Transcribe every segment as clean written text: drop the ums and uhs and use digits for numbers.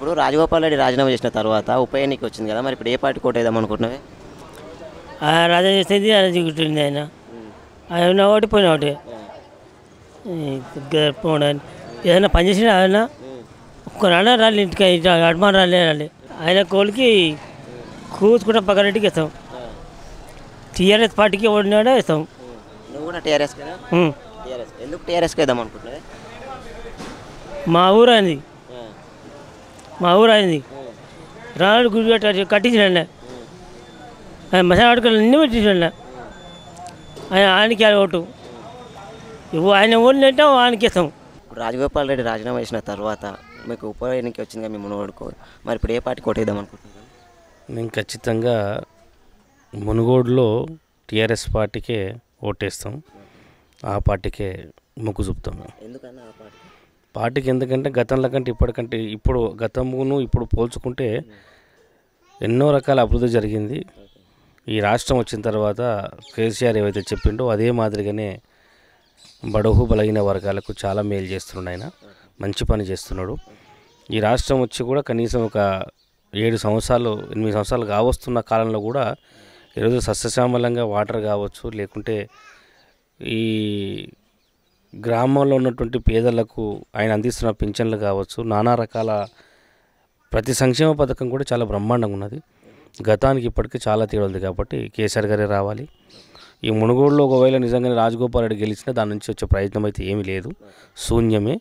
ఇప్పుడు రాజగోపాల్ రెడ్డి రాజీనామా చేసిన తర్వాత ఉప ఎన్నిక వచ్చింది కదా, మరి ఇప్పుడు ఏ పార్టీ కోటేద్దాం అనుకుంటున్నావే? రాజా చేసేది ఆయన దిగుతుంది. ఆయన ఓడిపోయిన ఒకటి పోవడానికి ఏదైనా పనిచేసిన ఆయన ఒక్కనాడ రాలి ఇంటికి అడ్మాన్ రాలి ఆయన కోలికి కూతుకుంటే పక్కనటికి ఇస్తాం. టీఆర్ఎస్ పార్టీకి ఓడినాడే ఇస్తాం. నువ్వు కూడా టీఆర్ఎస్ కదా? ఎందుకు టీఆర్ఎస్కి వేద్దాం అనుకుంటున్నావే? మా ఊరు అయింది రాడు గుడి కట్టించిన మసాలా ఆడుకోవాలి అన్నీ పెట్టించండి. ఆయనకి ఓటు ఆయన ఓడినంటే ఆయనకి ఇస్తాం. రాజగోపాల్ రెడ్డి రాజీనామా చేసిన తర్వాత మీకు ఉప ఎన్నిక వచ్చింది కదా, మీ మునుగోడుకో, మరి ఇప్పుడు ఏ పార్టీ కోటేద్దాం అనుకుంటున్నాను? మేము ఖచ్చితంగా మునుగోడులో టీఆర్ఎస్ పార్టీకే ఓటేస్తాం. ఆ పార్టీకే మొగ్గు చూపుతాం. ఎందుకన్నా ఆ పార్టీకి ఎందుకంటే గతంలో కంటే ఇప్పటికంటే ఇప్పుడు గతమును ఇప్పుడు పోల్చుకుంటే ఎన్నో రకాల అభివృద్ధి జరిగింది. ఈ రాష్ట్రం వచ్చిన తర్వాత కేసీఆర్ ఏవైతే చెప్పిండో అదే మాదిరిగానే బడుగు బలహీన వర్గాలకు చాలా మేలు చేస్తున్నాడు. ఆయన మంచి పని చేస్తున్నాడు. ఈ రాష్ట్రం వచ్చి కూడా కనీసం ఒక 7 సంవత్సరాలు 8 సంవత్సరాలు కావస్తున్న కాలంలో కూడా ఈరోజు సస్యశ్యామలంగా వాటర్ కావచ్చు, లేకుంటే ఈ గ్రామంలో ఉన్నటువంటి పేదలకు ఆయన అందిస్తున్న పింఛన్లు కావచ్చు, నానా రకాల ప్రతి సంక్షేమ పథకం కూడా చాలా బ్రహ్మాండంగా ఉన్నది. గతానికి ఇప్పటికీ చాలా తేడా ఉంది. కాబట్టి కేసీఆర్ గారే రావాలి. ఈ మునుగోడులో ఒకవేళ నిజంగానే రాజగోపాల్ రెడ్డి గెలిచినా దాని నుంచి వచ్చే ప్రయత్నం అయితే ఏమీ లేదు, శూన్యమే.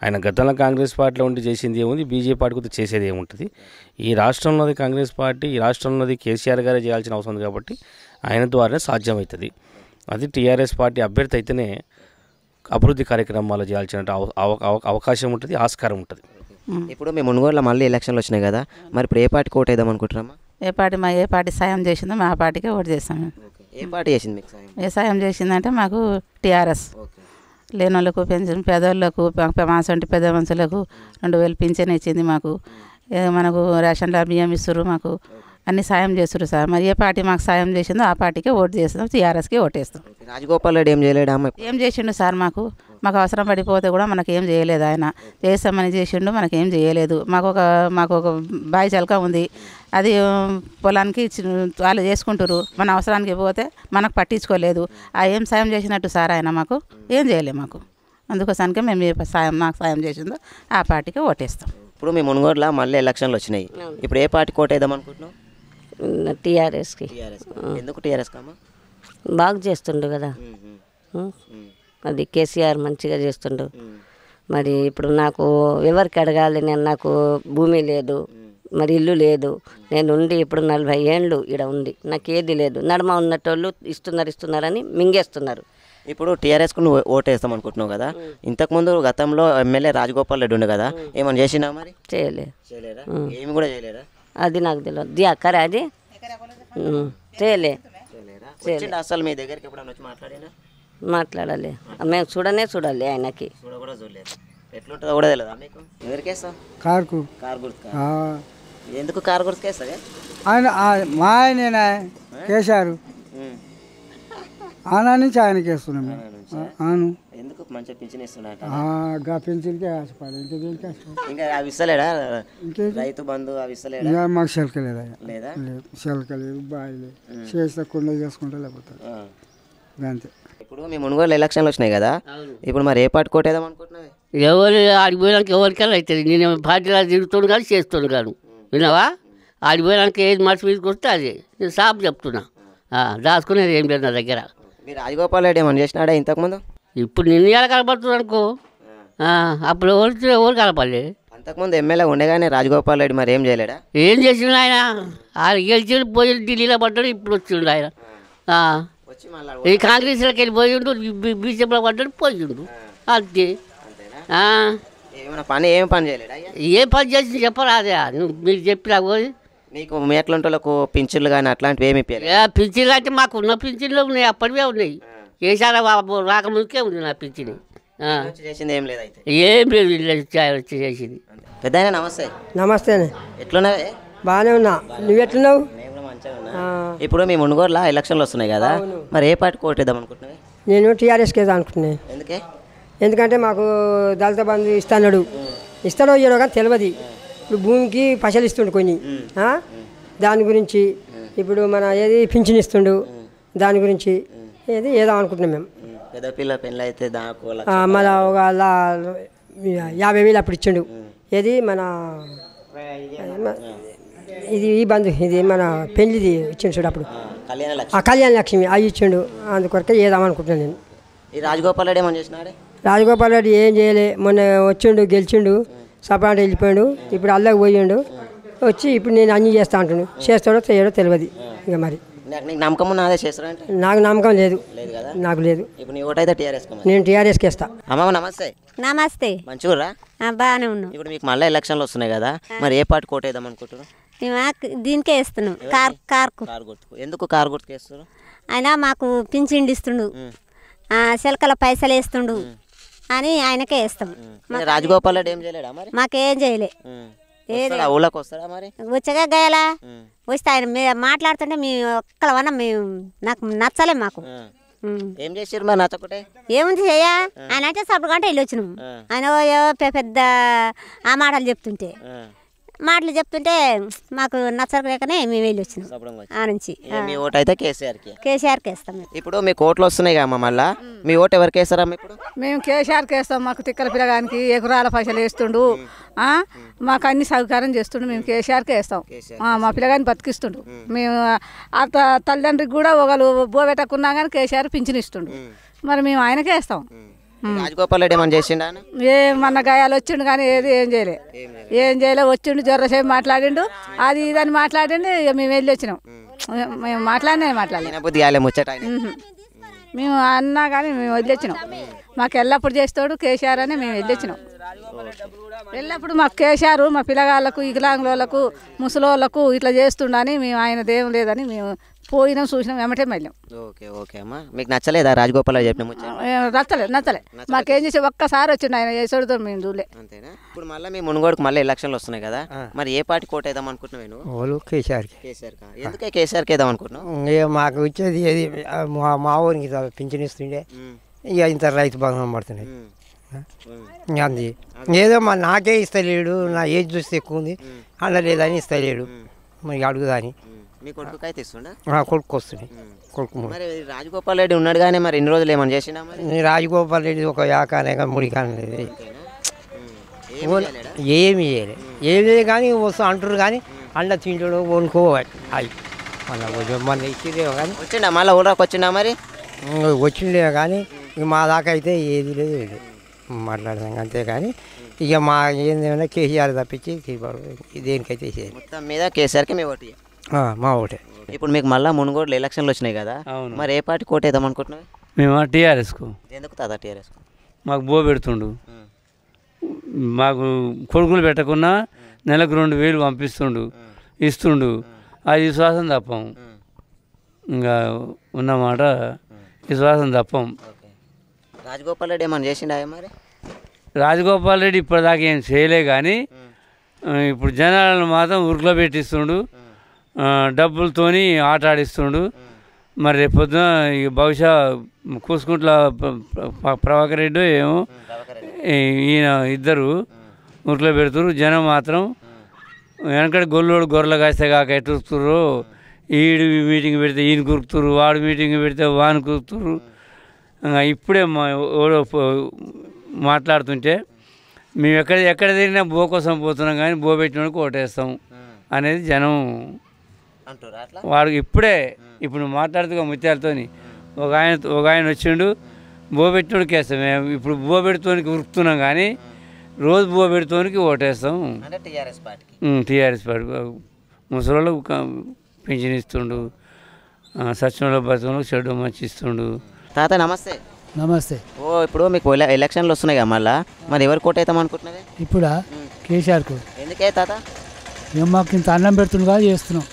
ఆయన గతంలో కాంగ్రెస్ పార్టీలో ఉండి చేసింది ఏముంది, బీజేపీ పార్టీకి చేసేది ఏముంటుంది. ఈ రాష్ట్రంలోది కాంగ్రెస్ పార్టీ, ఈ రాష్ట్రంలోది కేసీఆర్ గారే చేయాల్సిన అవసరం ఉంది. కాబట్టి ఆయన ద్వారానే సాధ్యమవుతుంది. అది టీఆర్ఎస్ పార్టీ అభ్యర్థి అయితేనే అభివృద్ధి కార్యక్రమాలు చేయాల్సిన అవకాశం ఉంటుంది, ఆస్కారం ఉంటుంది. ఇప్పుడు మేము మునుగోడులో మళ్ళీ ఎలక్షన్లు వచ్చినాయి కదా, మరి ఇప్పుడు ఏ పార్టీ కోటేద్దాం అనుకుంటున్నామా? ఏ పార్టీ సాయం చేసిందో మా పార్టీకే ఓటు చేస్తాం. ఏ పార్టీ చేసింది మీకు సాయం? ఏ సాయం చేసిందంటే మాకు టీఆర్ఎస్. లేని వాళ్ళకు పెన్షన్, పేదవాళ్ళకు, మాసంటి పెద్ద మనుషులకు 2000 పింఛన్ ఇచ్చింది మాకు. మనకు రేషన్లో బియ్యం ఇస్తారు, మాకు అన్ని సాయం చేస్తారు సార్. మరి ఏ పార్టీ మాకు సాయం చేసిందో ఆ పార్టీకే ఓటు చేస్తాం, టీఆర్ఎస్కి ఓటేస్తాం. రాజగోపాల్ రెడ్డి ఏం చేయలేడా? ఏం చేసిండు సార్? మాకు అవసరం పడిపోతే కూడా మనకు ఏం చేయలేదు. ఆయన చేస్తామని చేసిండు, మనకేం చేయలేదు. మాకు ఒక బావి చలక ఉంది, అది పొలానికి వాళ్ళు చేసుకుంటారు. మన అవసరానికి పోతే మనకు పట్టించుకోలేదు. ఏం సాయం చేసినట్టు సార్ ఆయన? మాకు ఏం చేయలేదు మాకు. అందుకోసానికే మేము మాకు సాయం చేసిందో ఆ పార్టీకి ఓటేస్తాం. ఇప్పుడు మీ మునుగోడులో మళ్ళీ ఎలక్షన్లు వచ్చినాయి, ఇప్పుడు ఏ పార్టీ కోటేద్దాం అనుకుంటున్నావు? టీఆర్ఎస్కి. ఎందుకు టీఆర్ఎస్ కామా? బాగా చేస్తుండు కదా, అది కేసీఆర్ మంచిగా చేస్తుండు. మరి ఇప్పుడు నాకు ఎవరికి అడగాలి? నాకు భూమి లేదు, మరి ఇల్లు లేదు. నేను ఉండి ఇప్పుడు 40 ఏళ్ళు ఇక్కడ ఉంది, నాకు ఏది లేదు. నడమ ఉన్నటోళ్ళు ఇస్తున్నారని మింగేస్తున్నారు. ఇప్పుడు టీఆర్ఎస్కు నువ్వు ఓటేస్తాం అనుకుంటున్నావు కదా, ఇంతకుముందు గతంలో ఎమ్మెల్యే రాజగోపాల్ రెడ్డి ఉండే కదా, ఏమన్నా చేసినా? మరి చేయలేదా? ఏమి కూడా చేయలేదా? అది నాకు తెలియదు. అక్కరే అది చేయలే. అసలు మీ దగ్గరికి ఎప్పుడన్నా వచ్చి మాట్లాడినా? మాట్లాడాలి, మేము చూడాలి ఆయనకి. ఎట్లుంటుందో కూడా తెలియదా మీకు? ఎవరికేస్తాం? కారు గుర్తు. ఎందుకు కారు గుర్తుకేస్తా? ఆయన మా ఆయన కేశారు ఆనా నుంచి ఆయనకి వేస్తున్నాం. అవును. ఎందుకు మంచిగా పింఛన్ ఇస్తున్నా? పింఛన్కే ఆశపడాలి, ఇంకా అవి ఇస్తలేడా? రైతు బంధు అవి ఇస్తలేడా? మాకు శెలకలేదు. లేదా? శెలకలేదు, బావి లేదు. చేస్తే కుండ చేసుకుంటే లేకపోతే అంతే. ఇప్పుడు మీ మునుగోలు ఎలక్షన్లు వచ్చినాయి కదా, ఇప్పుడు మరి ఏ పార్టీ కోటేద్దాం అనుకుంటున్నావు? ఎవరు ఆడిపోయాక ఎవరికైనా అవుతుంది. నేను పార్టీలో తిరుగుతాను కానీ చేస్తాను కాను, విన్నావా? ఆడిపోయాక ఏది మనసు మీదకి వస్తే అది నేను సాపు చెప్తున్నా. దాచుకునేది ఏం లేదు నా దగ్గర. మీరు రాజగోపాల్ రెడ్డి ఏమన్నా చేసినాడా ఇంతకుముందు? ఇప్పుడు నిన్ను ఎలా కనపడుతుంది అనుకో, అప్పుడు ఎవరు కనపడలే. అంతకుముందు ఎమ్మెల్యే ఉండగానే రాజగోపాల్ రెడ్డి మరి ఏం చేయలేడా? ఏం చేసిండు ఆయన? ఆయన గెలిచి పోయి ఢిల్లీలో పడ్డాడు, ఇప్పుడు వచ్చిండు ఆయన. ఈ కాంగ్రెస్లోకి వెళ్ళి పోయిండు, బీజేపీలో పడ్డాడు, పోయిండు, అంతే. ఏం పని చేయలేడా? ఏ పని చేసి చెప్పరాదే, మీరు చెప్పినా పోయి. నీకు మేట్లంటోళ్ళకు పింఛన్లు కానీ అట్లాంటివి ఏమి పింఛన్లు అంటే మాకు ఉన్న పింఛన్లు ఉన్నాయి, అప్పటివే ఉన్నాయి. కేసీఆర్ రాకముందుకే ఉంది నా పింఛన్. చేసింది ఏం లేదు, ఏం లేదు చేసింది. పెద్ద నమస్తే. నమస్తే. ఎట్లున్నావే? బాగానే ఉన్నా, నువ్వు ఎట్లున్నావు? ఇప్పుడు మీ మునుగోడులో ఎలక్షన్లు వస్తున్నాయి కదా, మరి ఏ పార్టీ కోటేద్దాం అనుకుంటున్నావు? నేను టీఆర్ఎస్కి అనుకుంటున్నాను. ఎందుకే? ఎందుకంటే మాకు దళిత బంధు ఇస్తాడు, ఇస్తాడో ఇయ్యడో కానీ తెలియదు. ఇప్పుడు భూమికి పైసలు ఇస్తుండు కొన్ని దాని గురించి ఇప్పుడు మన ఏది పింఛన్ ఇస్తుండు దాని గురించి ఏది ఏదో అనుకుంటున్నాం మేము. పెద్ద పిల్ల పెళ్ళి అయితే దానికి మన ఒక 50,000 అప్పుడు ఇచ్చిండు. ఏది మన ఇది ఈ బంధు ఇది మన పెళ్ళిది ఇచ్చిండు చూడు అప్పుడు కళ్యాణ లక్ష్మి అవి ఇచ్చిండు. అందుకొరకే ఏదామనుకుంటున్నాను నేను. ఈ రాజగోపాల్ రెడ్డి ఏమని చేసినాడే? రాజగోపాల్ రెడ్డి ఏం చేయలే, మొన్న వచ్చిండు గెలిచిండు సపరేట్ వెళ్ళిపోయాడు. ఇప్పుడు అల్లకి పోయిండు వచ్చి ఇప్పుడు నేను అన్నీ చేస్తా అంటున్నాను. చేస్తాడో చేయడో తెలియదు ఇక మరి. నీకు నమ్మకం ఉన్నదే చేస్తారంటే? నాకు నమ్మకం లేదు. లేదు కదా? నాకు లేదు. ఇప్పుడు నీ ఓటు అయితే టీఆర్ఎస్. నేను టీఆర్ఎస్కి వేస్తా. అమ్మ నమస్తే. నమస్తే. మంచిగా బాగానే ఉన్నాం. ఇప్పుడు మీకు మళ్ళీ ఎలక్షన్లు వస్తున్నాయి కదా, మరి ఏ పార్టీ కోట వేద్దాం అనుకుంటున్నారు? దీనికే వేస్తున్నాం. కారు గుర్తుకు. ఎందుకు కారు గుర్తుకు వేస్తారు? ఆయన మాకు పింఛన్ ఇస్తుండు, చిలకల పైసలు వేస్తుండు అని ఆయనకే వేస్తాం. రాజగోపాల్ రెడ్డి ఏం చేయలేడా మరి? మాకేం చేయలే. ఊళ్ళకి వస్తాడా మరి? వచ్చగా గయలా వస్తే ఆయన మాట్లాడుతుంటే మేము ఒక్కలవన్నా మేము నాకు నచ్చలే. మాకు ఏం చేసారు మరి నచ్చకుంటే? ఏముంది చెయ్య ఆయన అంటే సప్పుడు గంట వెళ్ళి వచ్చినాం. ఆయన పెద్ద ఆ మాటలు చెప్తుంటే మాకు నచ్చలేకనే మేము వెళ్ళి వచ్చినాం. ఆ నుంచి మీ ఓటు అయితే కేసీఆర్కి వేస్తాం. ఇప్పుడు మీకు ఓట్లు వస్తున్నాయి కమ్మా, మళ్ళీ మీ ఓటు ఎవరికి వేస్తారమ్మా? ఇప్పుడు మేము కేసీఆర్కి వేస్తాం. మాకు తిక్కల పిల్లగానికి ఎగురాల పైసలు వేస్తుండు, మాకు అన్ని సౌకర్యం చేస్తుండు. మేము కేసీఆర్కి వేస్తాం. మా పిల్లగాని బతికిస్తుండు. మేము అత్త తల్లిదండ్రికి కూడా ఒకళ్ళు బోబెట్టకున్నా కానీ కేసీఆర్ పింఛన్ ఇస్తుండు. మరి మేము ఆయనకే వేస్తాం. రాజగోపాల్ రెడ్డి ఏమని చేసిండు? ఏమన్నా గాయాలు వచ్చిండు కానీ ఏం చేయలే. వచ్చిండు జ్వరసేపు మాట్లాడిండు, అది ఇదని మాట్లాడిండు. ఇక మేము వెళ్ళి వచ్చినాం. మేము మాట్లాడలే ముచ్చట. మేము అన్నా కానీ మేము వదిలేచ్చినాం. మాకు ఎల్లప్పుడు చేస్తాడు కేసీఆర్ అని మేము వెళ్ళొచ్చినాం. ఎల్లప్పుడు మాకు కేసీఆర్ మా పిల్లగాళ్ళకు వికలాంగులకు ముసలోళ్ళకు ఇట్లా చేస్తుండని మేము ఆయనదేం లేదని మేము పోయినాం, చూసినాం, వెంబటే వెళ్ళాం. ఓకే ఓకే అమ్మా. మీకు నచ్చలేదా రాజగోపాల్ చెప్పిన నచ్చలే. మాకేం చేసి ఒక్కసారి వచ్చిండు ఆయన చేసాడుతో మేము చూడలే. అంతేనా? ఇప్పుడు మళ్ళీ మీ మునుగోడుకు మళ్ళీ ఎలక్షన్లు వస్తున్నాయి కదా, మరి ఏ పార్టీ కోట వేద్దాం అనుకుంటున్నావు? కేసీఆర్కి. ఎందుకే కేసీఆర్కి వేద్దాం అనుకుంటున్నావు? మాకు వచ్చేది ఏది మా ఊరికి పింఛన్ ఇస్తుండే, ఇక ఇంత రైతు బంధం పడుతున్నాయి. అంది ఏదో మా నాకే ఇస్తలేడు, నా ఏజ్ చూస్తే ఎక్కువ ఉంది అనలేదని ఇస్తలేడు. మరి అడుగుదాని మీ కొడుకు అయితే ఇస్తుండ? కొడుకు వస్తుంది. కొడుకు మరి రాజగోపాల్ రెడ్డి ఉన్నాడు కానీ మరి ఇన్ని రోజులు ఏమని చేసినా? రాజగోపాల్ రెడ్డి ఒక యాకానే కానీ ముడి కానీ లేదు, ఏమి చేయలేదు. ఏమి లేదు కానీ వస్తూ అంటారు కానీ అండ తింటాడు వండుకోవాలి. అవి మన ఇచ్చేదేమో కానీ వచ్చిండా మళ్ళీ ఊళ్ళకి వచ్చిండా? మరి వచ్చిండే కానీ ఇక మా దాకా అయితే ఏది లేదు మాట్లాడదాం అంతే. కానీ ఇక మా ఏందేమైనా కేసీఆర్ తప్పించి దేనికైతే మొత్తం మీద కేసీఆర్కి మీ ఓటు? మా ఓటే. ఇప్పుడు మీకు మళ్ళీ మునుగోడులో ఎలక్షన్లు వచ్చినాయి కదా, మరి ఏ పార్టీ కోట వేద్దాం అనుకుంటున్నావు? మేము టీఆర్ఎస్కు. ఎందుకు తాత టీఆర్ఎస్? మాకు బో పెడుతుండు, మాకు కొడుకులు పెట్టకున్నా నెలకు 2,000 పంపిస్తుండు, ఇస్తుండు. అది విశ్వాసం తప్పం. ఇంకా ఉన్నమాట విశ్వాసం తప్పం. రాజగోపాల్ రెడ్డి ఏమన్నా చేసిండా మరి? రాజగోపాల్ రెడ్డి ఇప్పటిదాకా ఏం చేయలే కానీ ఇప్పుడు జనాలను మాత్రం ఉరుకులో పెట్టిస్తుండు, డబ్బులతోని ఆట ఆడిస్తుండు. మరి రేపొద్దున ఇక బహుశా కూసుకుంట్ల ప్రభాకర్ రెడ్డి ఏమో ఈయన ఇద్దరు ఉరుకులో పెడుతురు. జనం మాత్రం వెనకటి గొల్లోడు గొర్రెలు కాస్తే కాక ఎట్టుతుర్రు. ఈడు మీటింగ్ పెడితే ఈయన కురుకుతురు, వాడు మీటింగ్ పెడితే వాని కురుకుతురు. ఇప్పుడే మాట్లాడుతుంటే మేము ఎక్కడ తిరిగినా బో కోసం పోతున్నాం కానీ బో పెట్టినోడికి ఓటేస్తాం అనేది జనం వాడికి ఇప్పుడు మాట్లాడుతూ ముత్యాలతో ఒక ఆయన వచ్చిండు, బో పెట్టినోడికి వేస్తాం. మేము ఇప్పుడు బో పెడుతోనికి ఉరుకుతున్నాం కానీ రోజు బో పెడుతోనికి ఓటేస్తాం. TRS party. ముసలోళ్ళకు పింఛన్ ఇస్తుండు, సచివాలయ బతుకులకు చెడు మంచి ఇస్తుండు. తాత నమస్తే. నమస్తే. ఇప్పుడు మీకు ఎలక్షన్లు వస్తున్నాయి కదా, మళ్ళీ మరి ఎవరు కోట అవుతాం అనుకుంటున్నది? ఇప్పుడా కేసీఆర్కు. ఎందుకే తాత? మేము మాకు ఇంత అన్నం పెడుతుంది కాదు చేస్తున్నాం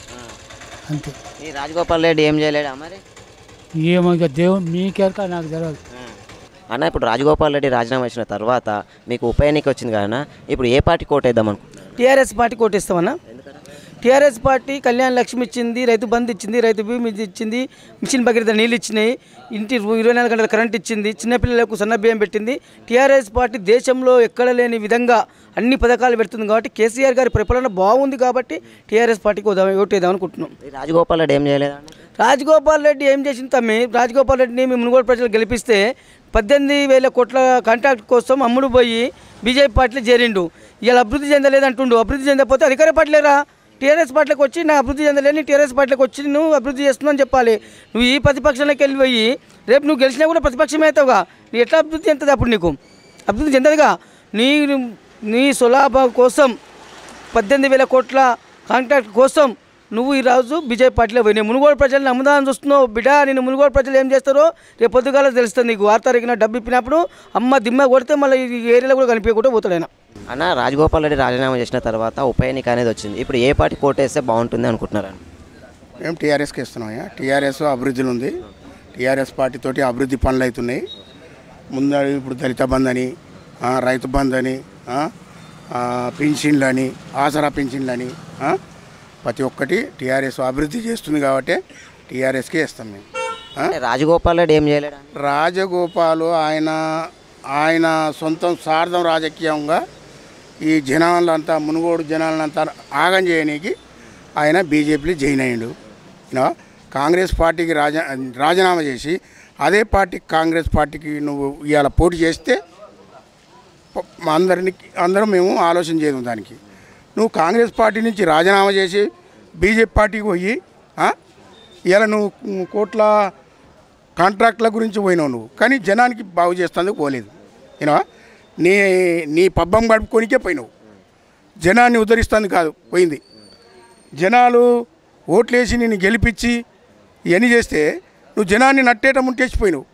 అంతే. ఈ రాజగోపాల్ రెడ్డి ఏం చేయలేడా మరి? ఏమో ఇక దేవుడు మీకేరక నాకు తెలియదు అన్న. ఇప్పుడు రాజగోపాల్ రెడ్డి రాజీనామా ఇచ్చిన తర్వాత మీకు ఉప ఎన్నిక వచ్చింది కదా, ఇప్పుడు ఏ పార్టీ కోట వేద్దాం అనుకుంటున్నారు? టీఆర్ఎస్ పార్టీ కోటేస్తామన్నా. టీఆర్ఎస్ పార్టీ కళ్యాణ లక్ష్మి ఇచ్చింది, రైతు బంధు ఇచ్చింది, రైతు బీమా ఇచ్చింది, మిషన్ భగీరథ నీళ్ళు ఇచ్చినాయి, ఇంటి 24 గంటల కరెంట్ ఇచ్చింది, చిన్నపిల్లలకు సన్న బియ్యం పెట్టింది. టీఆర్ఎస్ పార్టీ దేశంలో ఎక్కడ లేని విధంగా అన్ని పథకాలు పెడుతుంది కాబట్టి కేసీఆర్ గారి పరిపాలన బాగుంది కాబట్టి టీఆర్ఎస్ పార్టీకి ఓటేద్దాం అనుకుంటున్నాం. రాజగోపాల్ రెడ్డి ఏం చేయలేదండి? రాజగోపాల్ రెడ్డి ఏం చేసింది తమ్మి? రాజగోపాల్ రెడ్డిని మేము మునుగోడు ప్రజలు గెలిపిస్తే 18,000 కోట్ల కాంట్రాక్ట్ కోసం అమ్ముడు పోయి బీజేపీ పార్టీలో చేరిండు. ఇలా అభివృద్ధి చెందలేదంటుండు. అభివృద్ధి చెందకపోతే అధికార పార్టీలేరా? టీఆర్ఎస్ పార్టీలోకి వచ్చి నా అభివృద్ధి చెందలేని టీఆర్ఎస్ పార్టీలోకి వచ్చి నువ్వు అభివృద్ధి చేస్తున్నావు అని చెప్పాలి. నువ్వు ఈ ప్రతిపక్షంలోకి వెళ్ళిపోయి రేపు నువ్వు గెలిచినా కూడా ప్రతిపక్షమే అవుతావుగా. నీ ఎట్లా అభివృద్ధి చెందుతుంది? అప్పుడు నీకు అభివృద్ధి చెందదుగా. నీ సులాభం కోసం 18,000 కోట్ల కాంట్రాక్ట్ కోసం నువ్వు ఈరోజు బీజేపీ పార్టీలో పోయినావు. మునుగోడు ప్రజలను అమ్ముదామని చూస్తున్నావు బిడ్డ. నేను మునుగోడు ప్రజలు ఏం చేస్తారో రేపు పొద్దుగాల తెలుస్తుంది నీకు. వార్తారికిన డబ్బు ఇప్పినప్పుడు అమ్మ దిమ్మ కొడితే మళ్ళీ ఈ ఏరియాలో కూడా కనిపించకుండా పోతాడు ఆయన. అన్న, రాజగోపాల్ రెడ్డి రాజీనామా చేసిన తర్వాత ఉప ఎన్నిక అనేది వచ్చింది. ఇప్పుడు ఏ పార్టీ కోటేస్తే బాగుంటుంది అనుకుంటున్నారండి? మేము టీఆర్ఎస్కి ఇస్తున్నాం. టీఆర్ఎస్ అభివృద్ధిలో ఉంది. టీఆర్ఎస్ పార్టీతోటి అభివృద్ధి పనులు అవుతున్నాయి. ముందు ఇప్పుడు దళిత బంధు అని, రైతు బంధు అని, పింఛన్లు అని, ఆసరా పింఛన్లు అని ప్రతి ఒక్కటి టీఆర్ఎస్ అభివృద్ధి చేస్తుంది కాబట్టి టీఆర్ఎస్కే ఇస్తాం మేము. రాజగోపాల్ రెడ్డి ఏం చేయలేడు? రాజగోపాల్ ఆయన సొంతం స్వార్థం రాజకీయంగా ఈ జనాలంతా మునుగోడు జనాలంతా ఆగం చేయడానికి ఆయన బీజేపీలో జాయిన్ అయ్యిండు. కాంగ్రెస్ పార్టీకి రాజీనామా చేసి అదే పార్టీ కాంగ్రెస్ పార్టీకి నువ్వు ఇవాళ పోటీ చేస్తే అందరం మేము ఆలోచన చేయదు దానికి. నువ్వు కాంగ్రెస్ పార్టీ నుంచి రాజీనామా చేసి బీజేపీ పార్టీకి పోయి ఇవాళ నువ్వు కోట్ల కాంట్రాక్ట్ల గురించి పోయినావు నువ్వు, కానీ జనానికి బాగు చేస్తుంది పోలేదు. నీ పబ్బం గడుపుకోనికే పోయినావు. జనాన్ని ఉద్ధరిస్తుంది కాదు పోయింది. జనాలు ఓట్లేసి నిన్ను గెలిపించి ఇవన్నీ చేస్తే నువ్వు జనాన్ని నట్టేట ముంటేసిపోయినావు.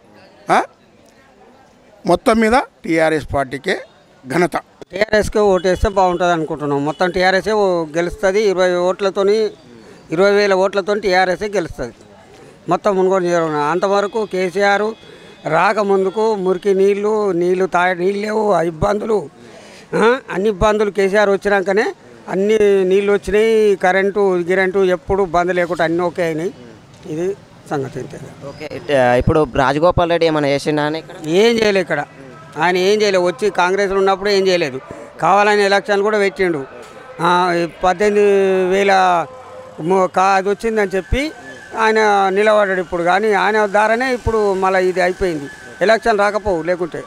మొత్తం మీద టీఆర్ఎస్ పార్టీకే ఘనత. టీఆర్ఎస్కే ఓటేస్తే బాగుంటుంది అనుకుంటున్నాం. మొత్తం టీఆర్ఎస్ఏ గెలుస్తుంది. 20,000 ఓట్లతో టీఆర్ఎస్ఏ గెలుస్తుంది మొత్తం మునుగోడు నియోజకవర్గం. అంతవరకు కేసీఆర్ రాకముందుకు మురికి నీళ్ళు లేవు, ఇబ్బందులు అన్ని ఇబ్బందులు కేసీఆర్ వచ్చినాకనే అన్ని నీళ్ళు వచ్చినాయి. కరెంటు ఎప్పుడు బంద్ లేకుండా అన్నీ ఓకే అయినాయి. ఇది సంగతి. ఓకే, ఇప్పుడు రాజగోపాల్ రెడ్డి ఏమైనా చేసిండా? ఏం చేయలేదు ఇక్కడ. ఆయన ఏం చేయలేదు. వచ్చి కాంగ్రెస్లో ఉన్నప్పుడు ఏం చేయలేదు. కావాలని ఎలక్షన్ కూడా పెట్టిండు. 18,000 అది వచ్చిందని చెప్పి ఆయన నిలబడ్డాడు ఇప్పుడు. కానీ ఆయన ద్వారానే ఇప్పుడు మళ్ళీ ఇది అయిపోయింది. ఎలక్షన్ రాకపోవు లేకుంటే